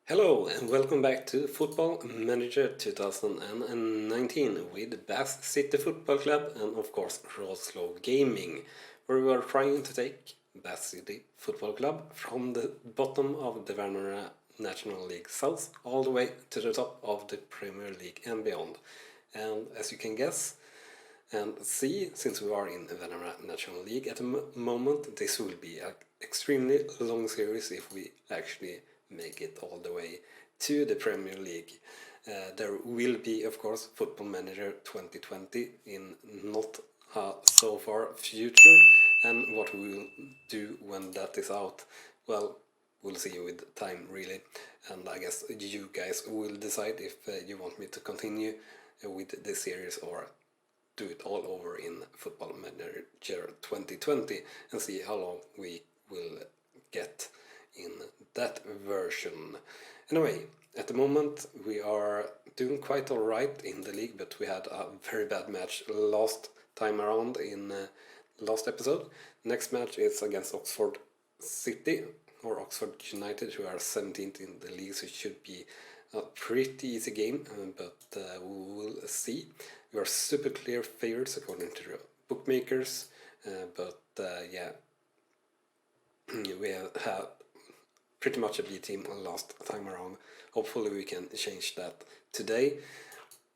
Hello and welcome back to Football Manager 2019 with Bath City Football Club and of course Rawslowgaming, where we are trying to take Bath City Football Club from the bottom of the Vanarama National League South all the way to the top of the Premier League and beyond. And as you can guess and see, since we are in the Vanarama National League at the moment, this will be an extremely long series if we actually make it all the way to the Premier League. There will be, of course, Football Manager 2020 in not so far future, and what we will do when that is out, well, we'll see with time really, and I guess you guys will decide if you want me to continue with this series or do it all over in Football Manager 2020 and see how long we will get in that version. Anyway, at the moment we are doing quite alright in the league, but we had a very bad match last time around in last episode. Next match is against Oxford City or Oxford United, who are 17th in the league, so it should be a pretty easy game, but we will see. We are super clear favorites according to the bookmakers, but yeah, we have had pretty much a B team last time around. Hopefully we can change that today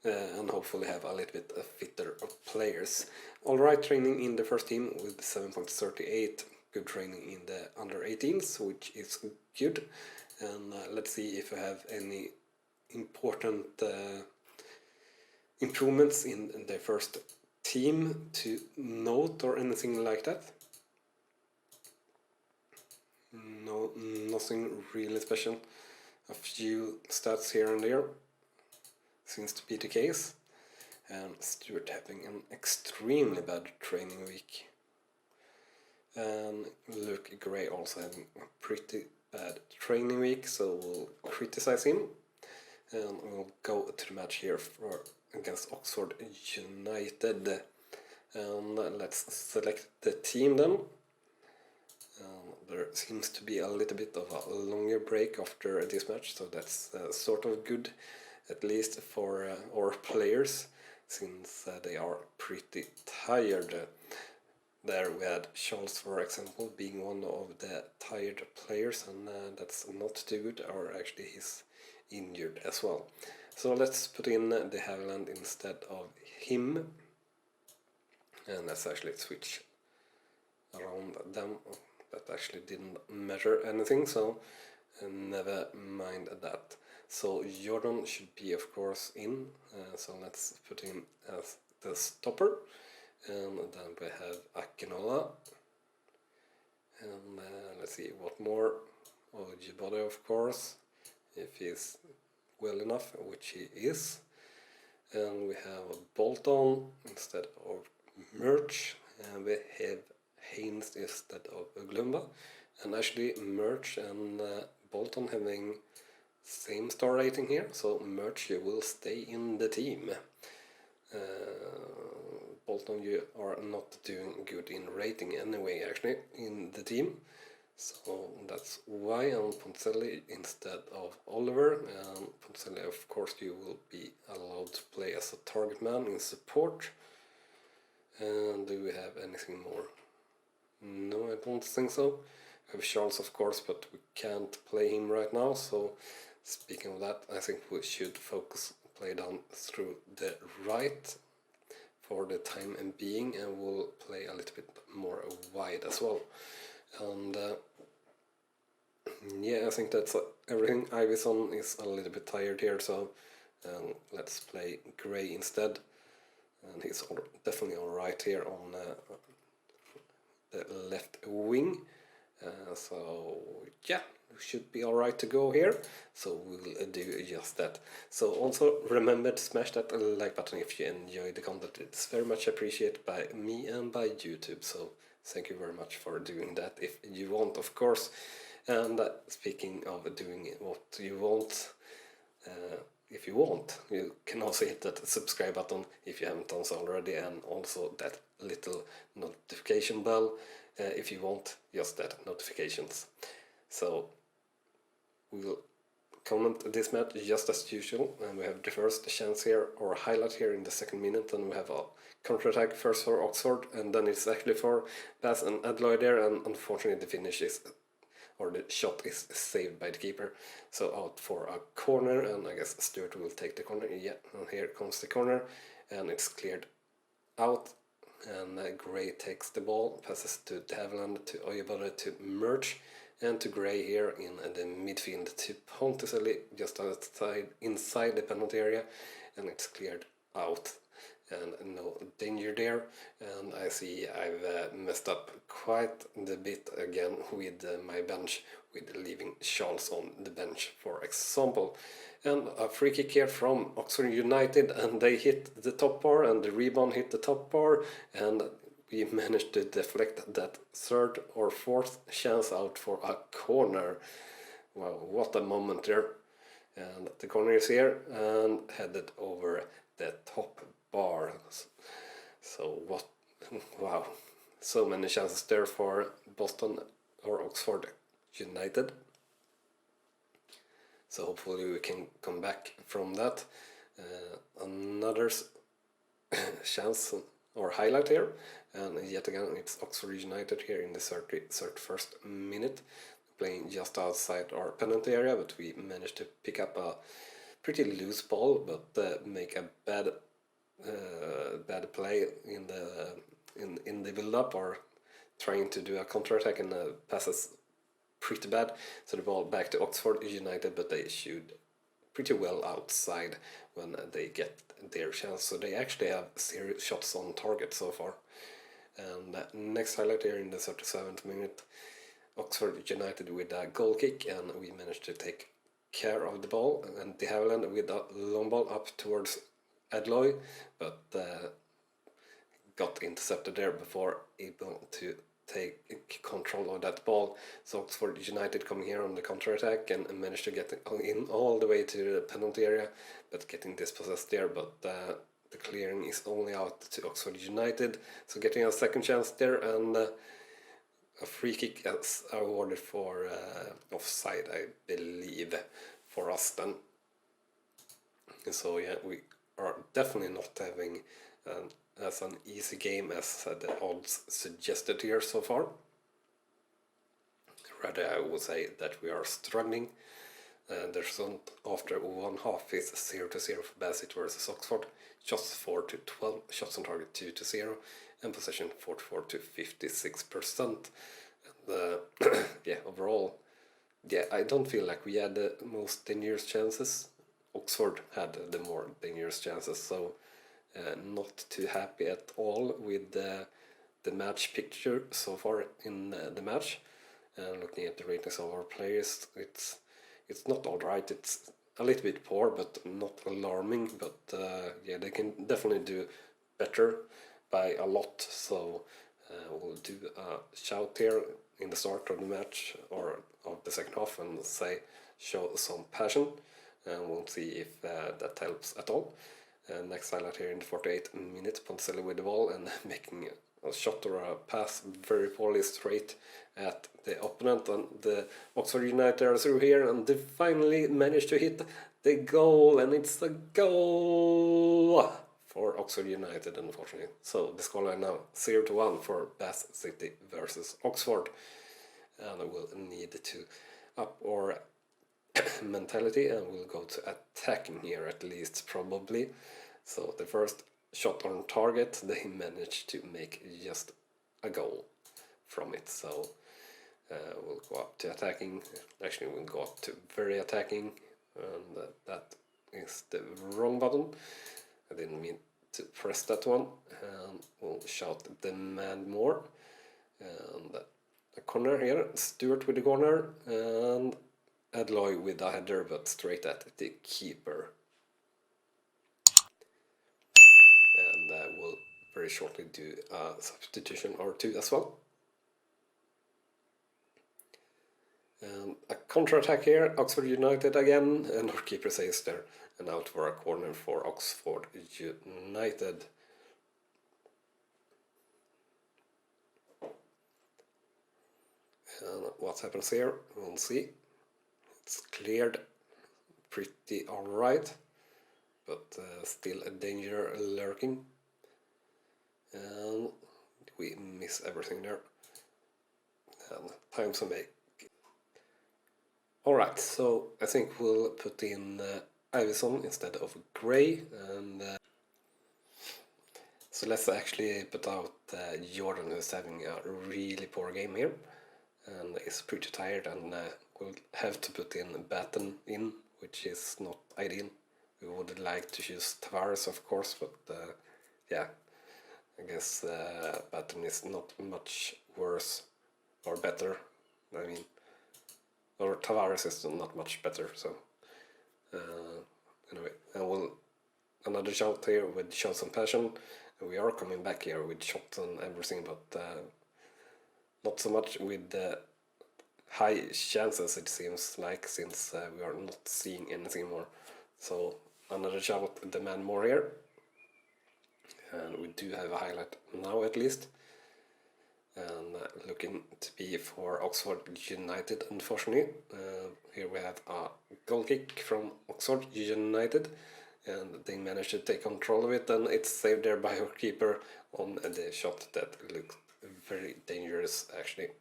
and hopefully have a little bit fitter players. Alright training in the first team with 7.38, good training in the under 18s, which is good. And let's see if I have any important improvements in the first team to note or anything like that. No, nothing really special. A few stats here and there seems to be the case. And Stuart having an extremely bad training week. And Luke Gray also having a pretty bad training week, so we'll criticize him. And we'll go to the match here against Oxford United. And let's select the team then. There seems to be a little bit of a longer break after this match, so that's sort of good, at least for our players, since they are pretty tired. There we had Charles, for example, being one of the tired players, and that's not too good, or actually he's injured as well. So let's put in de Havilland instead of him, and let's actually switch around them. That actually didn't measure anything, so never mind that. So Jordan should be, of course, in, so let's put him as the stopper. And then we have Akinola. And let's see, what more? Ojibode, of course, if he's well enough, which he is. And we have Bolton instead of Merch. And we have Haynes instead of Glumba, and actually Merch and Bolton having same star rating here, so Merch, you will stay in the team. Bolton, you are not doing good in rating anyway, actually, in the team, so that's why. And Poncelli instead of Oliver, and Poncelli, of course, you will be allowed to play as a target man in support. And do we have anything more? No, I don't think so. We have Charles, of course, but we can't play him right now, so speaking of that, I think we should play down through the right for the time being, and we'll play a little bit more wide as well. And yeah, I think that's everything. Ivison is a little bit tired here, so let's play Gray instead, and he's definitely alright here on the left wing, so yeah, we should be alright to go here, so we'll do just that. So also remember to smash that like button if you enjoy the content. It's very much appreciated by me and by YouTube, so thank you very much for doing that if you want, of course. And speaking of doing what you want, if you want, you can also hit that subscribe button if you haven't done so already, and also that little notification bell if you want just that notifications. So we'll comment this match just as usual, and we have the first chance here, or highlight here in the second minute, and we have a counter-attack first for Oxford, and then it's actually for Bass and Adloy there, and unfortunately the finish is, or the shot is saved by the keeper, so out for a corner, and I guess Stewart will take the corner. Yeah, and here comes the corner, and it's cleared out, and Gray takes the ball, passes to Haviland, to Oyebode, to Merch, and to Gray here in the midfield to Ponticelli just outside inside the penalty area, and it's cleared out and no danger there. And I see I've messed up quite a bit again with my bench, with leaving Charles on the bench for example. And a free kick here from Oxford United, and they hit the top bar and the rebound hit the top bar, and we managed to deflect that third or fourth chance out for a corner. Wow, what a moment there. And the corner is here and headed over the top bar. So what, wow, so many chances there for Boston or Oxford United. So hopefully we can come back from that. Another chance or highlight here, and yet again it's Oxford United here in the 31st minute, playing just outside our penalty area, but we managed to pick up a pretty loose ball, but make a bad play in the build-up, or trying to do a counter-attack, and passes pretty bad, so the ball back to Oxford United, but they shoot pretty well outside when they get their chance, so they actually have 0 shots on target so far. And next highlight here in the 37th minute, Oxford United with a goal kick, and we managed to take care of the ball, and De Havilland with a long ball up towards Adloy, but got intercepted there before able to take control of that ball. So Oxford United coming here on the counter-attack and managed to get in all the way to the penalty area, but getting dispossessed there, but the clearing is only out to Oxford United, so getting a second chance there, and a free kick is awarded for offside, I believe, for us then. So yeah, we are definitely not having as an easy game as the odds suggested here so far. Rather, I would say that we are struggling. The result after one half is 0-0 for Bassett versus Oxford. Shots 4 to 12, shots on target 2 to 0, and possession 44 to 56%. And yeah, overall, yeah, I don't feel like we had the most dangerous chances. Oxford had the more dangerous chances, so not too happy at all with the match picture so far in the match. Looking at the ratings of our players, it's not alright, it's a little bit poor, but not alarming, but yeah, they can definitely do better by a lot, so we'll do a shout here in the start of the match, or of the second half, and show some passion, and we'll see if that helps at all. Next highlight here in the 48th minute, Ponticelli with the ball and making a shot or a pass very poorly straight at the opponent, and the Oxford United are through here, and they finally managed to hit the goal, and it's a goal for Oxford United, unfortunately. So the scoreline now 0-1 for Bath City versus Oxford, and we'll need to up our mentality, and we'll go to attacking here at least, probably. So the first shot on target, they managed to make just a goal from it, so we'll go up to attacking. Actually, we'll go up to very attacking, and that is the wrong button. I didn't mean to press that one, and we'll shout demand more. And a corner here, Stewart with the corner, and Adloy with a header, but straight at the keeper. And we'll very shortly do a substitution or two as well. And a counter-attack here, Oxford United again, and our keeper saves there, and out for a corner for Oxford United. And what happens here, we'll see. It's cleared pretty alright, but still a danger lurking. And we miss everything there. And time to make. Alright, so I think we'll put in Ivison instead of Gray, and so let's actually put out Jordan, who's having a really poor game here and is pretty tired, and we'll have to put in Batten in, which is not ideal. We would like to choose Tavares, of course, but yeah, I guess Batten is not much worse or better. I mean, or Tavares is not much better, so anyway, and we'll another shot here with Shots and Passion. We are coming back here with shots and everything, but not so much with high chances, it seems like, since we are not seeing anything more. So another shot with demand more here, and we do have a highlight now at least, and looking to be for Oxford United, unfortunately. Here we have a goal kick from Oxford United, and they managed to take control of it, and it's saved there by our keeper on the shot that looks very dangerous actually.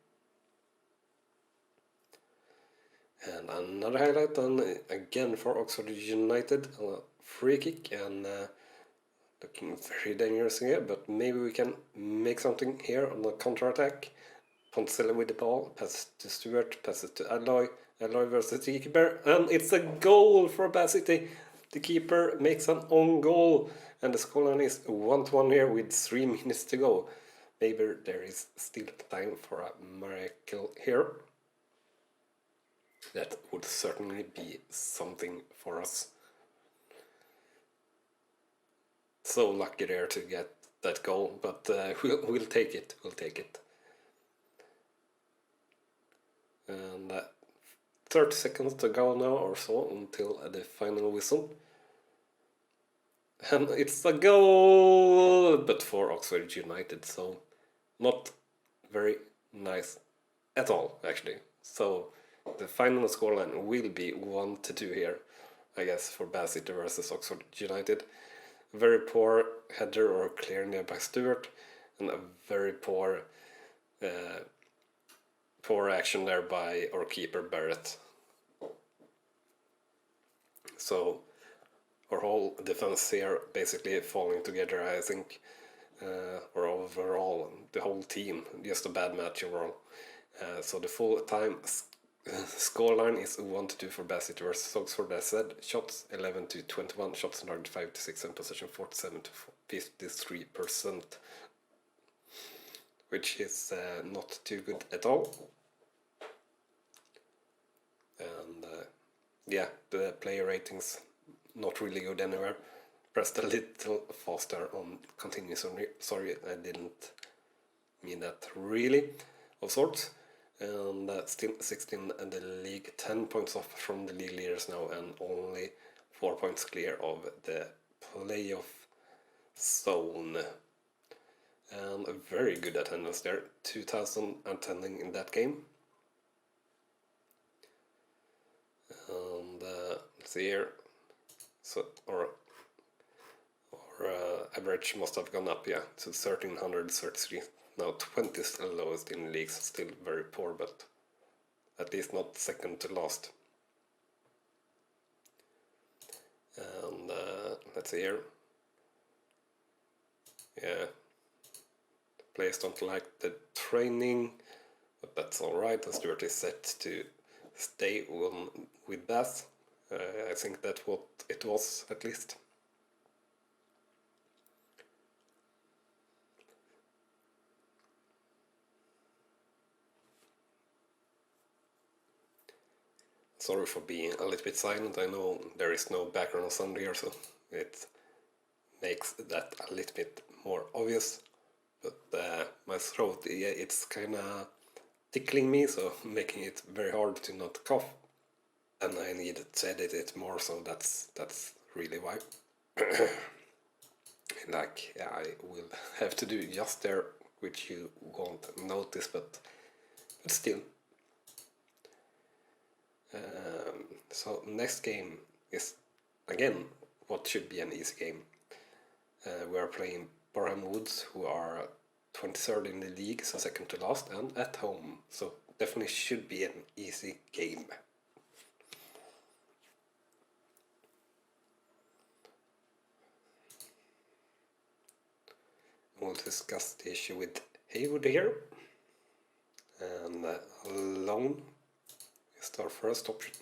And another highlight, and again for Oxford United, a free kick, and looking very dangerous here, but maybe we can make something here on the counter-attack. Ponzella with the ball, pass to Stewart, pass it to Alloy versus the keeper, and it's a goal for Bath City. The keeper makes an own goal, and the scoreline is 1-1 here with 3 minutes to go. Maybe there is still time for a miracle here. That would certainly be something for us. So lucky there to get that goal, but we'll take it. We'll take it. And 30 seconds to go now or so until the final whistle. And it's a goal, but for Oxford United, so not very nice at all, actually. So the final scoreline will be 1-2 here, I guess, for Bath City versus Oxford United. Very poor header or clearing there by Stewart, and a very poor action there by our keeper Barrett. So our whole defense here basically falling together, I think, or overall the whole team, just a bad match overall. So the full time scoreline is 1-2 for Bath City versus Oxford. As said, shots 11-21, shots on target 5-6, and possession 47-53%, which is not too good at all. And yeah, the player ratings not really good anywhere. Pressed a little faster on continue. Sorry, I didn't mean that really, of sorts. And still 16 in the league, 10 points off from the league leaders now, and only 4 points clear of the playoff zone. And a very good attendance there, 2,000 attending in that game. And let's see here, so our average must have gone up, yeah, to 1,333. Now 20 is the lowest in the league, so still very poor, but at least not second to last. And let's see here. Yeah, players don't like the training, but that's alright. The Stewart is set to stay on with Bath. I think that's what it was, at least. Sorry for being a little bit silent. I know there is no background sound here, so it makes that a little bit more obvious. But my throat, yeah, it's kind of tickling me, so making it very hard to not cough. And I need to edit it more, so that's really why. Like, yeah, I will have to do just there, which you won't notice, but still. So next game is again what should be an easy game. We are playing Boreham Woods, who are 23rd in the league, so second to last, and at home, so definitely should be an easy game. We'll discuss the issue with Haywood here, and loan is our first option.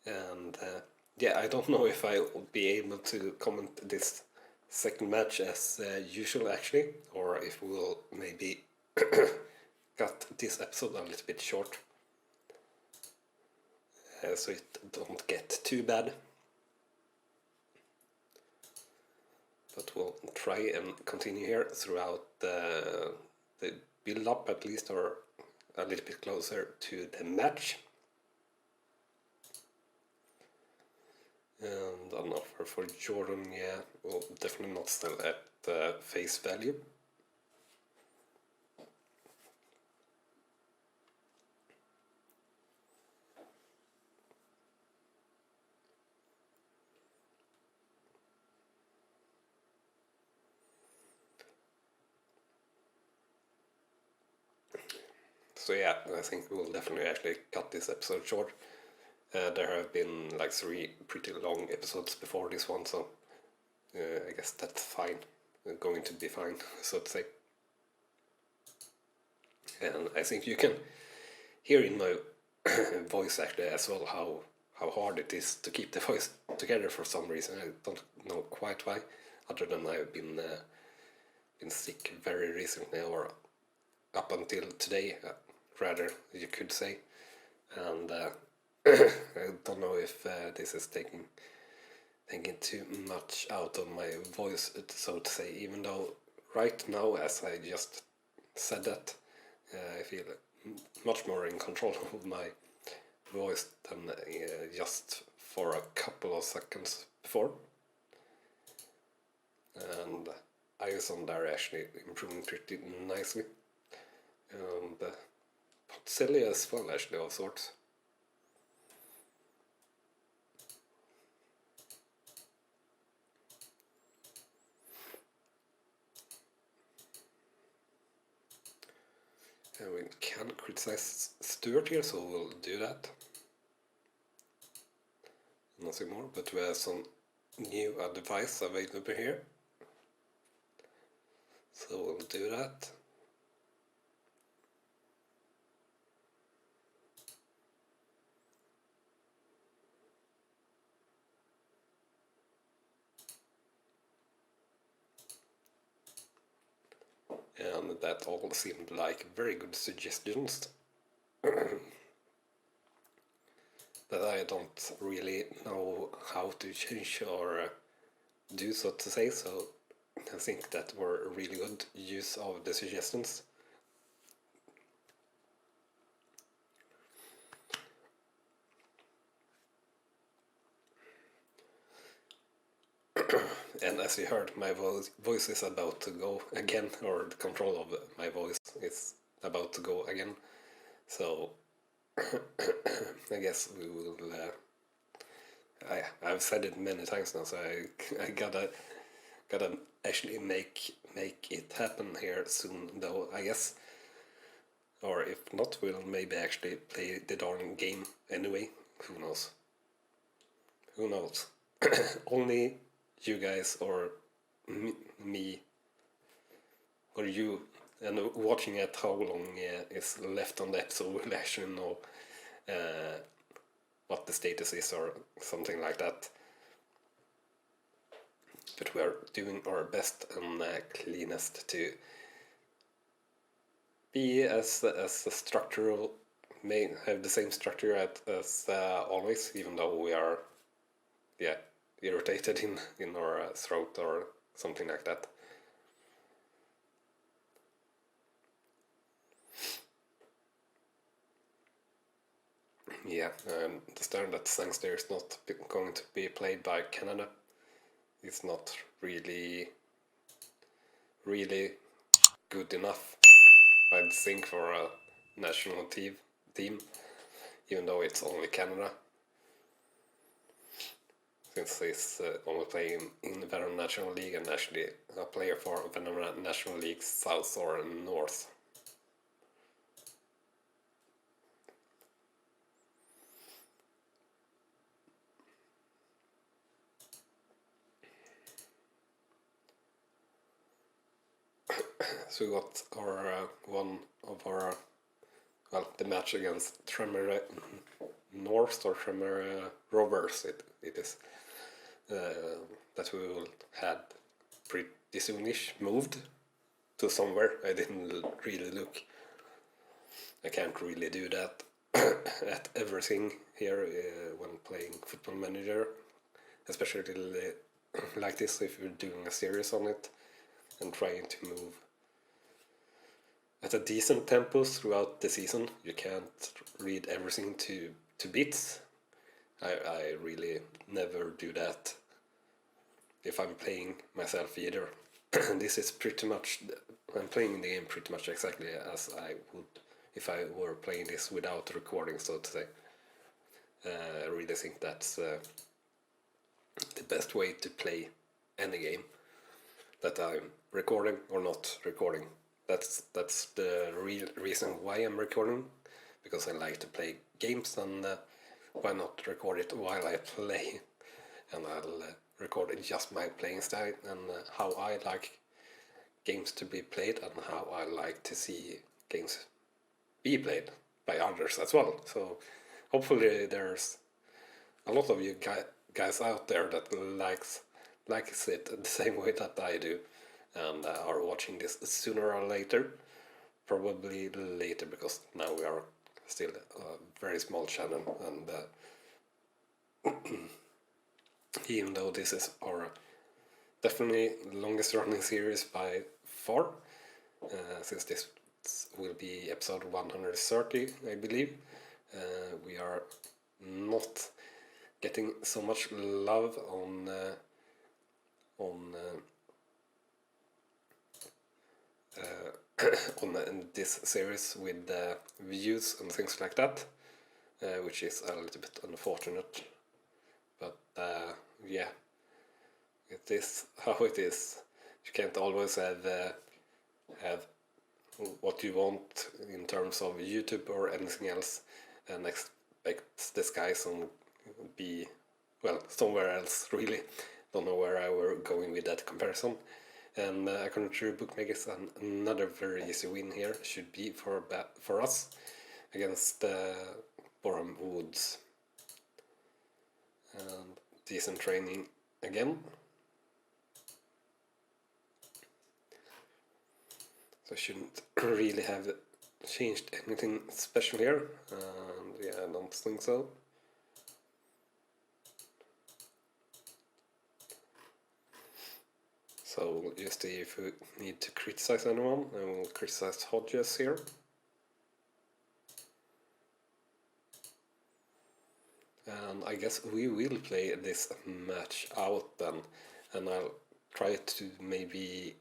And yeah, I don't know if I will be able to comment this second match as usual actually, or if we will maybe cut this episode a little bit short, so it don't get too bad. But we'll try and continue here throughout the build up at least, or a little bit closer to the match. And an offer for Jordan, yeah, well, definitely not still at face value. So yeah, I think we'll definitely actually cut this episode short. There have been like 3 pretty long episodes before this one, so I guess that's fine. Going to be fine, so to say. And I think you can hear in my voice actually as well how hard it is to keep the voice together for some reason. I don't know quite why, other than I've been sick very recently, or up until today, rather, you could say. And I don't know if this is taking too much out of my voice, so to say, even though right now, as I just said that, I feel much more in control of my voice than just for a couple of seconds before. And ISON there actually improving pretty nicely. And Celia as well, actually, of sorts. And we can criticize Stuart here, so we'll do that. Nothing more, but we have some new advice available here. So we'll do that. And that all seemed like very good suggestions that I don't really know how to change or do, so to say, so I think that were a really good use of the suggestions. And as you heard, my voice is about to go again, or the control of my voice is about to go again. So I guess we will. I've said it many times now, so I gotta actually make it happen here soon, though, I guess. Or if not, we'll maybe actually play the darn game anyway. Who knows? Who knows? Only you guys or me or you and watching at how long is left on the episode will actually know what the status is or something like that. But we are doing our best and cleanest to be as structural, may have the same structure as always, even though we are irritated in our throat or something like that. Yeah, I understand that Sangster is not going to be played by Canada. It's not really good enough I'd think, for a national team, even though it's only Canada. Since he's only playing in the Venom National League and actually a player for Venom National League South or North. So we got our one of our, well, the match against Tremere North or Tremere Rovers it is, that we will had pretty soonish moved to somewhere. I didn't really look. I can't really do that at everything here when playing Football Manager, especially like this if you're doing a series on it and trying to move at a decent tempo throughout the season. You can't read everything to bits. I really never do that if I'm playing myself either. This is pretty much, I'm playing the game pretty much exactly as I would if I were playing this without recording, so to say. I really think that's the best way to play any game, that I'm recording or not recording. That's the real reason why I'm recording, because I like to play games, and why not record it while I play? And I'll record just my playing style and how I like games to be played and how I like to see games be played by others as well. So hopefully there's a lot of you guys out there that likes it the same way that I do, and are watching this sooner or later. Probably later, because now we are still a very small channel, and even though this is our definitely longest running series by far, since this will be episode 130, I believe, we are not getting so much love on this series with views and things like that, which is a little bit unfortunate. But yeah, it is how it is. You can't always have what you want in terms of YouTube or anything else, and expect this guy to be, well, somewhere else, really. Don't know where I were going with that comparison. And according to bookmakers, another very easy win here should be for us against Boreham Woods. And decent training again. So I shouldn't really have changed anything special here. Yeah, I don't think so. So we'll just see if we need to criticize anyone, and we'll criticize Hodges here. And I guess we will play this match out then, and I'll try to maybe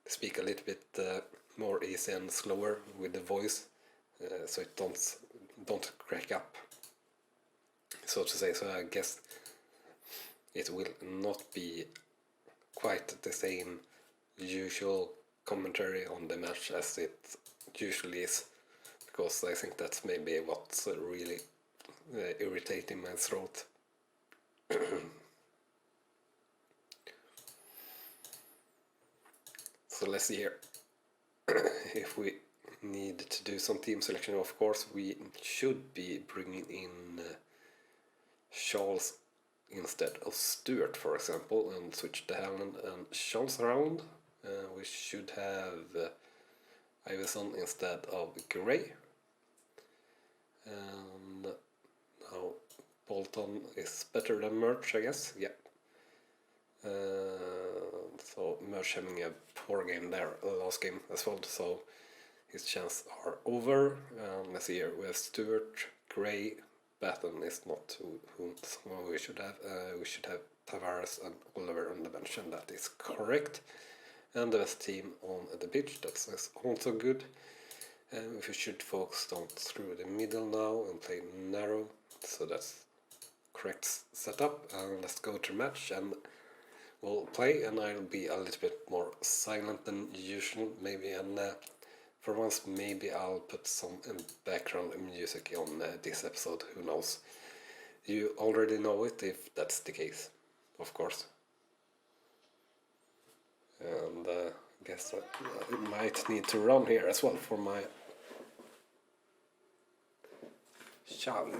speak a little bit more easy and slower with the voice, so it don't crack up, so to say. So I guess it will not be quite the same usual commentary on the match as it usually is, because I think that's maybe what's really irritating my throat. So let's see here. If we need to do some team selection, of course we should be bringing in Charles instead of Stewart, for example, and switch the Haaland and Charles around. We should have Iverson instead of Gray. And now Bolton is better than Merch, I guess. Yeah. So Merch having a poor game there, last game as well, so his chances are over. Let's see here, we have Stewart, Gray, Batten is not who we should have. We should have Tavares and Oliver on the bench, and that is correct. And the best team on the pitch, that's also good. We should focus down through the middle now and play narrow, so that's correct setup. And let's go to match and we'll play, and I'll be a little bit more silent than usual maybe, and for once maybe I'll put some background music on this episode, who knows. You already know it if that's the case, of course. And guess I might need to run here as well for my child.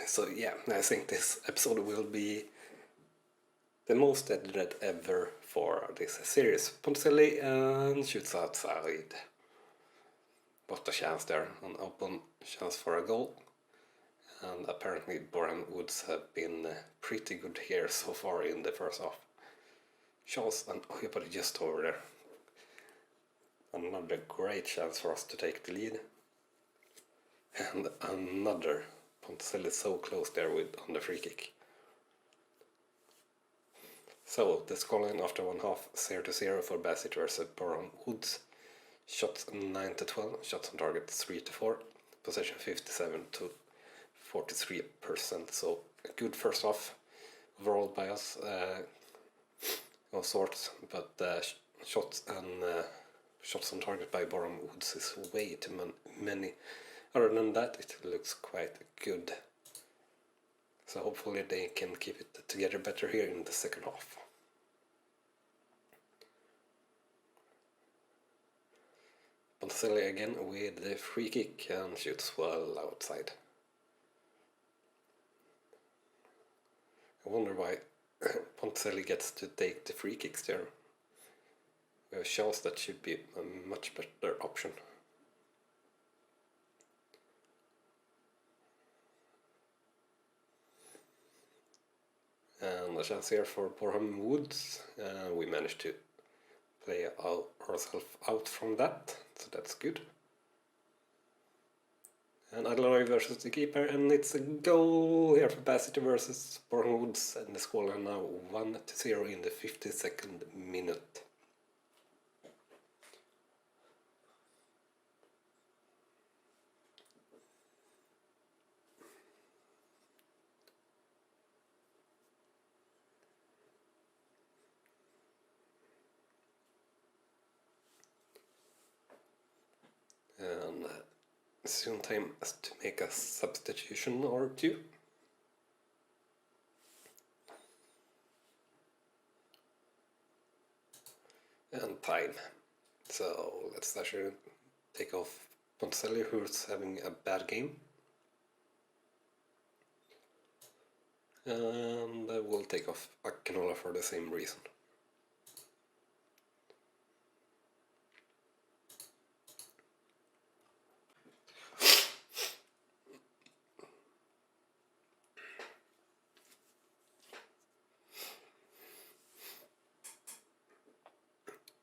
So yeah, I think this episode will be the most edited ever for this series. Ponticelli and shoots outside. What a chance there, an open chance for a goal. And apparently Boreham Woods have been pretty good here so far in the first half. Chance, and oh, but just over there. Another great chance for us to take the lead. And another. Ponticelli so close there on the free kick. So the scoreline after one half, 0-0 for Bassett versus Boreham Woods. Shots 9-12, shots on target 3-4, possession 57-43%. So a good first half overall by us, of sorts, but shots on target by Boreham Woods is way too many. Other than that, it looks quite good. So hopefully they can keep it together better here in the second half. Ponticelli again with the free kick and shoots well outside. I wonder why Ponticelli gets to take the free kicks there. We have a chance that should be a much better option. And a chance here for Boreham Woods. We managed to play ourselves out from that, so that's good. And Adelaide versus the keeper, and it's a goal here for Bassett versus Boreham Woods, and the scoreline now 1-0 in the 52nd minute. And soon time to make a substitution or two. And time. So let's actually take off Ponticelli, who's having a bad game. And we'll take off Akinola for the same reason.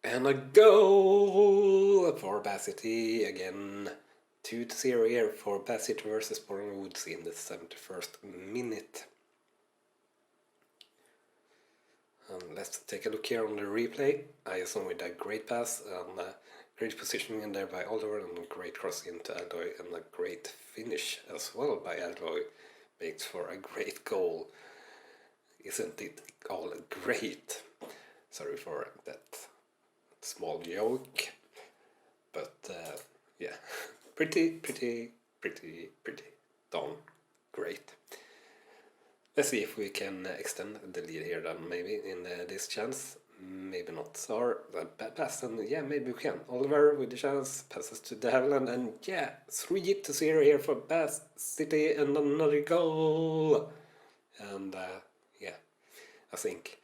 And a goal for Bassett again. 2-0 here for Bassett versus Boreham Woods in the 71st minute. And let's take a look here on the replay. ISO with a great pass and great positioning in there by Oliver, and a great cross into Alloy, and a great finish as well by Alloy. Makes for a great goal. Isn't it all great? Sorry for that small joke, but yeah, pretty pretty darn great. Let's see if we can extend the lead here then, maybe in this chance. Maybe not. So pass, and yeah, maybe we can. Oliver with the chance passes to De Havilland, and yeah, 3-0 here for Bath City, and another goal. And yeah, I think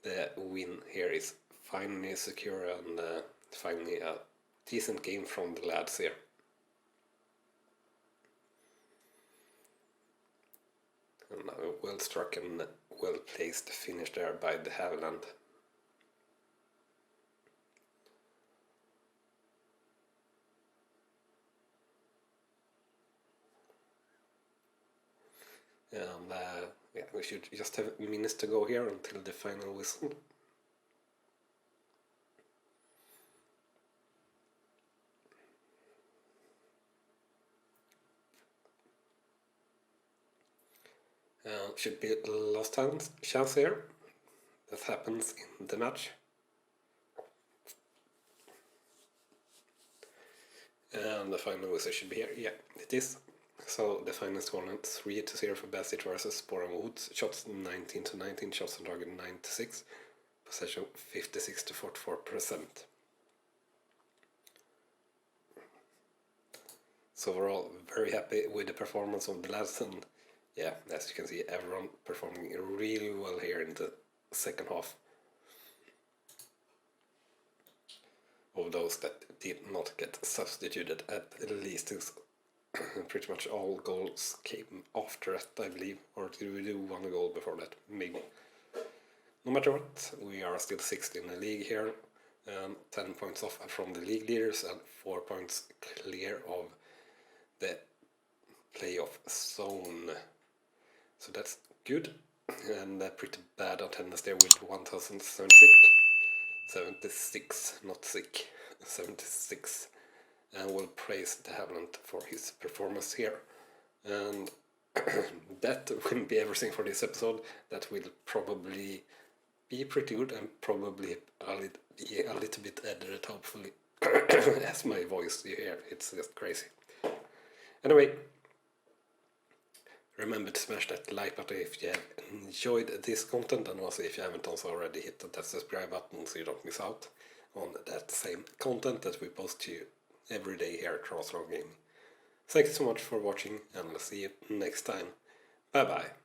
the win here is finally secure, and finally a decent game from the lads here. And well struck and well placed finish there by De Havilland. And yeah, we should just have minutes to go here until the final whistle. Should be last chance here. That happens in the match. And the final whistle should be here. Yeah, it is. So the final scoreline 3-0 for Bassett versus Boran Woods. Shots 19-19, shots on target 96, possession 56-44%. So overall, very happy with the performance of the lads, and yeah, as you can see, everyone performing really well here in the second half. Of those that did not get substituted, at least pretty much all goals came after it, I believe, or did we do one goal before that? Maybe. No matter what, we are still 6th in the league here, 10 points off from the league leaders and 4 points clear of the playoff zone. So that's good, and pretty bad attendance there with 1,076, not sick, 76. And we'll praise De Havilland for his performance here. And that will be everything for this episode. That will probably be pretty good, and probably be a little bit edited, hopefully. As my voice, you hear, it's just crazy. Anyway, remember to smash that like button if you have enjoyed this content, and also if you haven't also already, hit that subscribe button so you don't miss out on that same content that we post to you every day here at Rawslowgaming. Thank you so much for watching, and we'll see you next time. Bye bye.